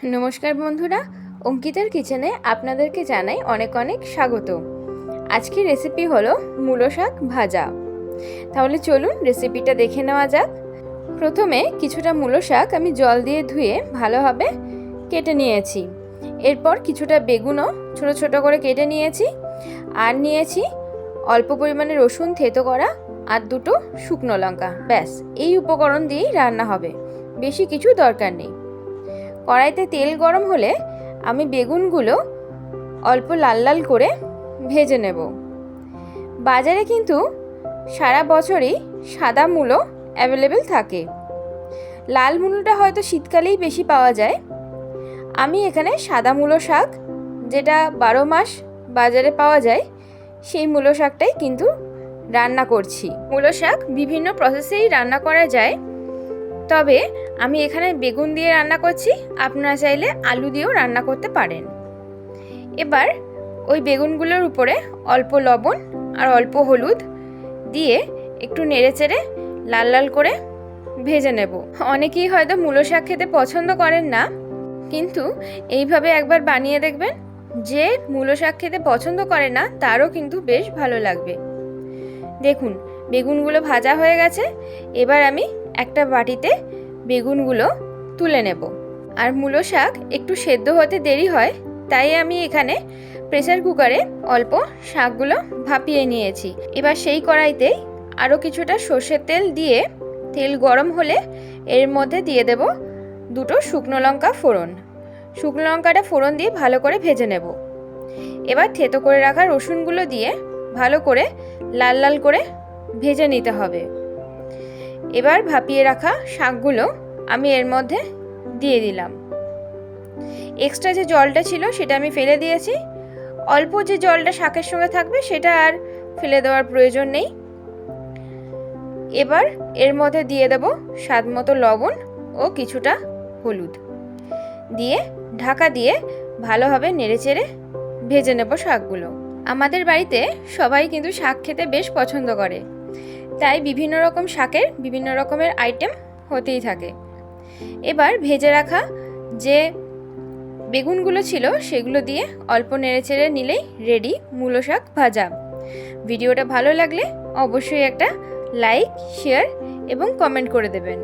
নমস্কার বন্ধুরা, অঙ্কিতার কিচেনে আপনাদেরকে জানাই অনেক অনেক স্বাগত। আজকের রেসিপি হলো মূলো শাক ভাজা। তাহলে চলুন রেসিপিটা দেখে নেওয়া যাক। প্রথমে কিছুটা মূলো শাক আমি জল দিয়ে ধুয়ে ভালোভাবে কেটে নিয়েছি। এরপর কিছুটা বেগুনও ছোট ছোট করে কেটে নিয়েছি, আর নিয়েছি অল্প পরিমাণে রসুন থেতো করা আর দুটো শুকনো লঙ্কা। ব্যাস, এই উপকরণ দিয়েই রান্না হবে, বেশি কিছু দরকার নেই। কড়াইতে তেল গরম হলে আমি বেগুনগুলো অল্প লাল লাল করে ভেজে নেব। বাজারে কিন্তু সারা বছরই সাদা মূলো অ্যাভেলেবেল থাকে। লাল মূলোটা হয়তো শীতকালেই বেশি পাওয়া যায়। আমি এখানে সাদা মূলো শাক, যেটা 12 মাস বাজারে পাওয়া যায়, সেই মূলো শাকটাই কিন্তু রান্না করছি। মূলো শাক বিভিন্ন প্রসেসেই রান্না করা যায়, তবে আমি এখানে বেগুন দিয়ে রান্না করছি। আপনারা চাইলে আলু দিয়েও রান্না করতে পারেন। এবার ওই বেগুনগুলোর উপরে অল্প লবণ আর অল্প হলুদ দিয়ে একটু নেড়েচেড়ে লাল লাল করে ভেজে নেব। অনেকেই হয়তো মূলো শাক খেতে পছন্দ করেন না, কিন্তু এইভাবে একবার বানিয়ে দেখবেন, যে মূলো শাক খেতে পছন্দ করে না তারও কিন্তু বেশ ভালো লাগবে। দেখুন, বেগুনগুলো ভাজা হয়ে গেছে। এবার আমি একটা বাটিতে বেগুনগুলো তুলে নেব। আর মূলো শাক একটু সেদ্ধ হতে দেরি হয়, তাই আমি এখানে প্রেসার কুকারে অল্প শাকগুলো ভাপিয়ে নিয়েছি। এবার সেই কড়াইতেই আরও কিছুটা সর্ষের তেল দিয়ে, তেল গরম হলে এর মধ্যে দিয়ে দেব দুটো শুকনো লঙ্কা ফোড়ন। শুকনো লঙ্কাটা ফোড়ন দিয়ে ভালো করে ভেজে নেব। এবার থেতো করে রাখা রসুনগুলো দিয়ে ভালো করে লাল লাল করে ভেজে নিতে হবে। এবার ভাপিয়ে রাখা শাকগুলো আমি এর মধ্যে দিয়ে দিলাম। এক্সট্রা যে জলটা ছিল সেটা আমি ফেলে দিয়েছি। অল্প যে জলটা শাকের সঙ্গে থাকবে সেটা আর ফেলে দেওয়ার প্রয়োজন নেই। এবার এর মধ্যে দিয়ে দেব স্বাদ মতো লবণ ও কিছুটা হলুদ দিয়ে ঢাকা দিয়ে ভালোভাবে নেড়েচেড়ে ভেজে নেব শাকগুলো। আমাদের বাড়িতে সবাই কিন্তু শাক খেতে বেশ পছন্দ করে, তাই বিভিন্ন রকম শাকের বিভিন্ন রকমের আইটেম হতেই থাকে। এবার ভেজে রাখা যে বেগুনগুলো ছিল সেগুলো দিয়ে অল্প নেড়েচেড়ে নিলেই রেডি মূলো শাক ভাজা। ভিডিওটা ভালো লাগলে অবশ্যই একটা লাইক, শেয়ার এবং কমেন্ট করে দেবেন।